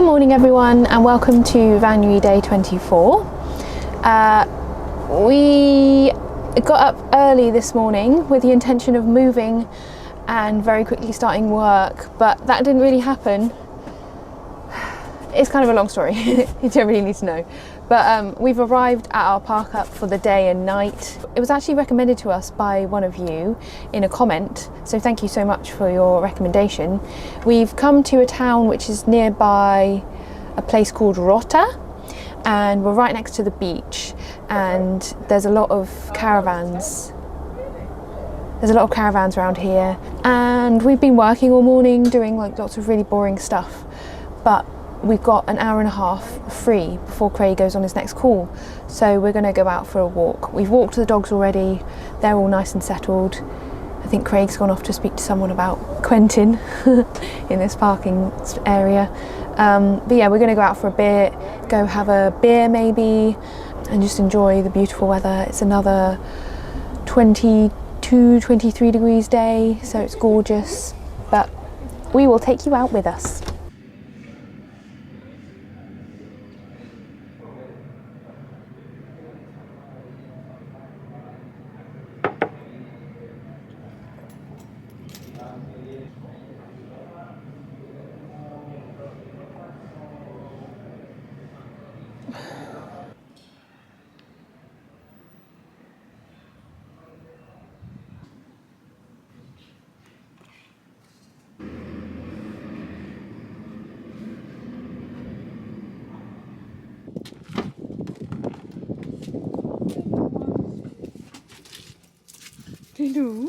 morning everyone, and welcome to Vanuary day 24. We got up early this morning with the intention of moving and very quickly starting work, but that didn't really happen. It's kind of a long story, you don't really need to know. But we've arrived at our park up for the day and night. It was actually recommended to us by one of you in a comment, so thank you so much for your recommendation. We've come to a town which is nearby a place called Rota, and we're right next to the beach, and there's a lot of caravans. There's a lot of caravans around here, and we've been working all morning doing like lots of really boring stuff, but we've got an hour and a half free before Craig goes on his next call, so we're going to go out for a walk. We've walked the dogs already, they're all nice and settled. I think Craig's gone off to speak to someone about Quentin in this parking area. But yeah, we're going to go out for a bit, go have a beer maybe, and just enjoy the beautiful weather. It's another 22, 23 degrees day, so it's gorgeous, but we will take you out with us. Hello.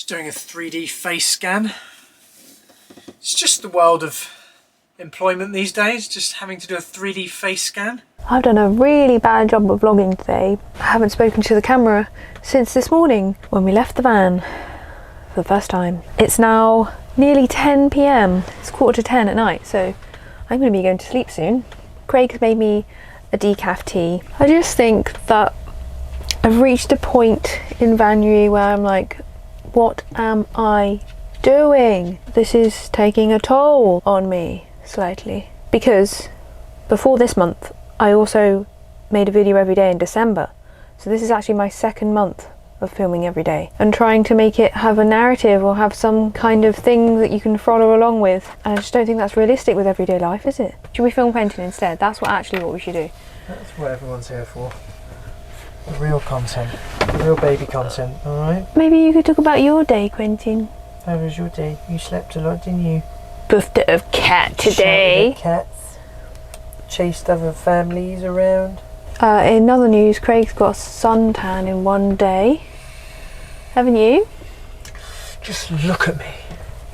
Doing a 3D face scan. It's just the world of employment these days, just having to do a 3D face scan. I've done a really bad job of vlogging today. I haven't spoken to the camera since this morning when we left the van for the first time. It's now nearly 10 p.m. It's 10:15 at night, so I'm going to be going to sleep soon. Craig's made me a decaf tea. I just think that I've reached a point in Vanuary where I'm like, what am I doing? This is taking a toll on me slightly. Because before this month, I also made a video every day in December. So this is actually my second month of filming every day and trying to make it have a narrative or have some kind of thing that you can follow along with. And I just don't think that's realistic with everyday life, is it? Should we film Quentin instead? That's what we should do. That's what everyone's here for. The real content. The real baby content, alright? Maybe you could talk about your day, Quentin. How was your day? You slept a lot, didn't you? Buffed of cat today. Shouted at cats. Chased other families around. In other news, Craig's got a suntan in one day. Haven't you? Just look at me.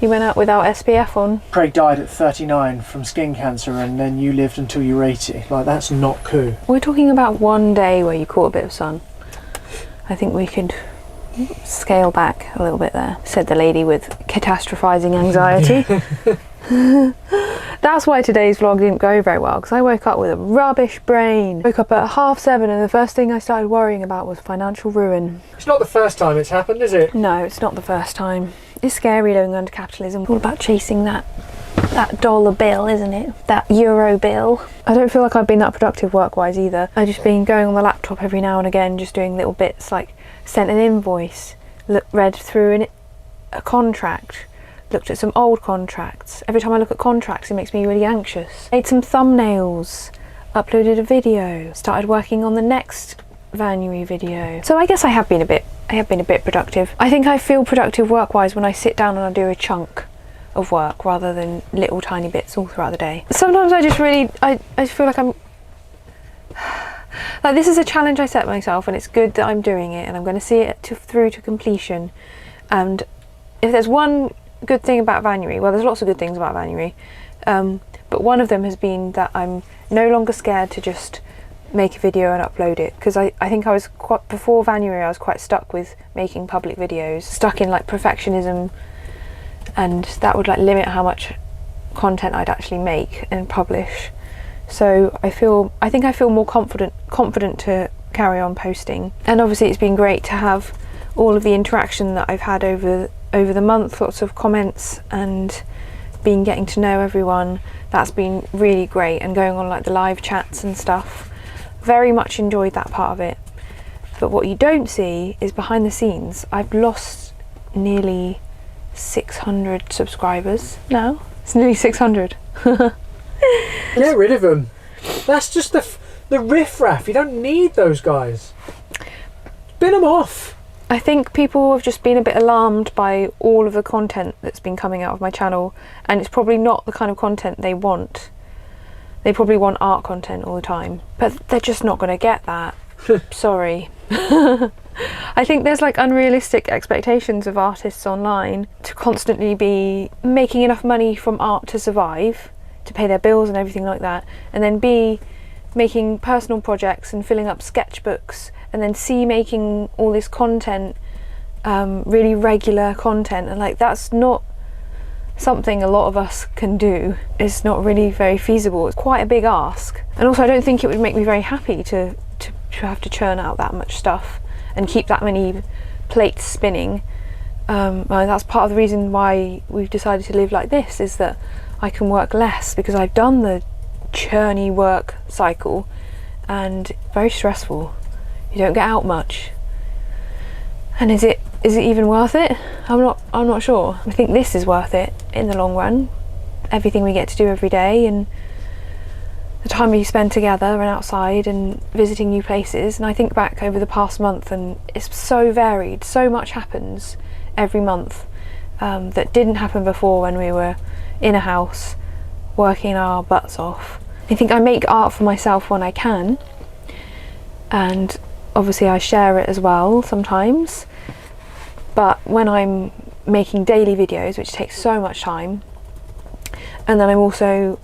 You went out without SPF on. Craig died at 39 from skin cancer and then you lived until you were 80. Like, that's not cool. We're talking about one day where you caught a bit of sun. I think we could scale back a little bit there, said the lady with catastrophizing anxiety. That's why today's vlog didn't go very well, because I woke up with a rubbish brain. Woke up at 7:30 and the first thing I started worrying about was financial ruin. It's not the first time it's happened, is it? No, it's not the first time. It's scary living under capitalism. It's all about chasing that dollar bill, isn't it? That euro bill. I don't feel like I've been that productive work-wise either. I've just been going on the laptop every now and again, just doing little bits, like sent an invoice, read through a contract, looked at some old contracts. Every time I look at contracts, it makes me really anxious. Made some thumbnails, uploaded a video, started working on the next Vanuary video. So I guess I have been a bit productive. I think I feel productive work-wise when I sit down and I do a chunk of work rather than little tiny bits all throughout the day. Sometimes I just really, I feel like I'm, like, this is a challenge I set myself and it's good that I'm doing it and I'm going to see it through to completion. And if there's one good thing about Vanuary, well, there's lots of good things about Vanuary, but one of them has been that I'm no longer scared to just make a video and upload it, because I think I was quite, before Vanuary I was quite stuck with making public videos, stuck in like perfectionism, and that would like limit how much content I'd actually make and publish. So I think I feel more confident to carry on posting. And obviously it's been great to have all of the interaction that I've had over the month, lots of comments and getting to know everyone. That's been really great, and going on like the live chats and stuff. Very much enjoyed that part of it. But what you don't see is behind the scenes. I've lost nearly 600 subscribers now. It's nearly 600. Get rid of them. That's just the riffraff. You don't need those guys. Bin them off. I think people have just been a bit alarmed by all of the content that's been coming out of my channel, and it's probably not the kind of content they want. They probably want art content all the time, but they're just not going to get that. Sorry. I think there's like unrealistic expectations of artists online to constantly be making enough money from art to survive, to pay their bills and everything like that, and then B, making personal projects and filling up sketchbooks, and then C, making all this content, really regular content, and like that's not something a lot of us can do. It's not really very feasible. It's quite a big ask, and also I don't think it would make me very happy to have to churn out that much stuff and keep that many plates spinning. And that's part of the reason why we've decided to live like this, is that I can work less, because I've done the churny work cycle and very stressful. You don't get out much, and is it even worth it? I'm not sure. I think this is worth it in the long run. Everything we get to do every day, and the time we spend together and outside and visiting new places. And I think back over the past month, and it's so varied. So much happens every month that didn't happen before when we were in a house working our butts off. I think I make art for myself when I can, and obviously I share it as well sometimes. But when I'm making daily videos, which takes so much time, and then I'm also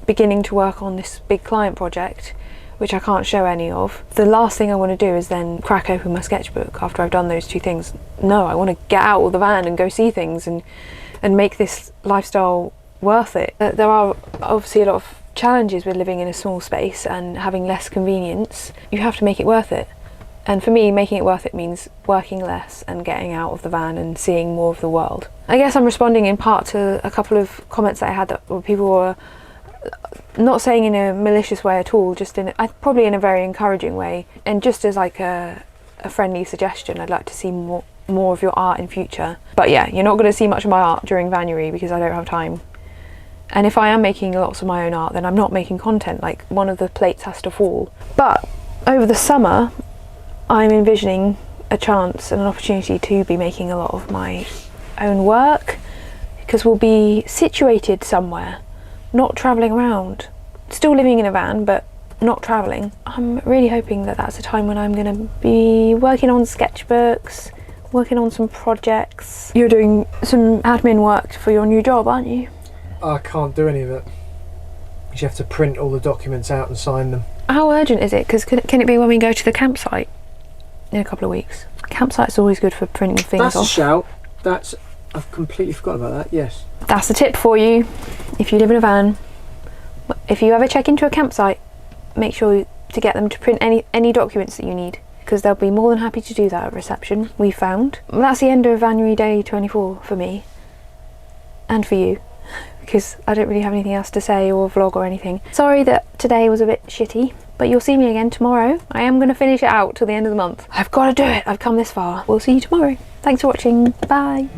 beginning to work on this big client project, which I can't show any of, the last thing I want to do is then crack open my sketchbook after I've done those two things. No, I want to get out of the van and go see things and make this lifestyle worth it. There are obviously a lot of challenges with living in a small space and having less convenience. You have to make it worth it. And for me, making it worth it means working less and getting out of the van and seeing more of the world. I guess I'm responding in part to a couple of comments that I had that where people were not saying in a malicious way at all, just probably in a very encouraging way, and just as like a friendly suggestion. I'd like to see more of your art in future. But yeah, you're not going to see much of my art during Vanuary because I don't have time. And if I am making lots of my own art, then I'm not making content, like one of the plates has to fall. But over the summer, I'm envisioning a chance and an opportunity to be making a lot of my own work, because we'll be situated somewhere, not travelling around, still living in a van but not travelling. I'm really hoping that that's a time when I'm going to be working on sketchbooks, working on some projects. You're doing some admin work for your new job, aren't you? I can't do any of it. You have to print all the documents out and sign them. How urgent is it? Because can it be when we go to the campsite in a couple of weeks? Campsite's always good for printing things off. That's a shout. I've completely forgotten about that, yes. That's a tip for you. If you live in a van, if you ever check into a campsite, make sure to get them to print any documents that you need, because they'll be more than happy to do that at reception, we found. Well, that's the end of Vanuary Day 24 for me. And for you. Because I don't really have anything else to say or vlog or anything. Sorry that today was a bit shitty, but you'll see me again tomorrow. I am going to finish it out till the end of the month. I've got to do it. I've come this far. We'll see you tomorrow. Thanks for watching. Bye.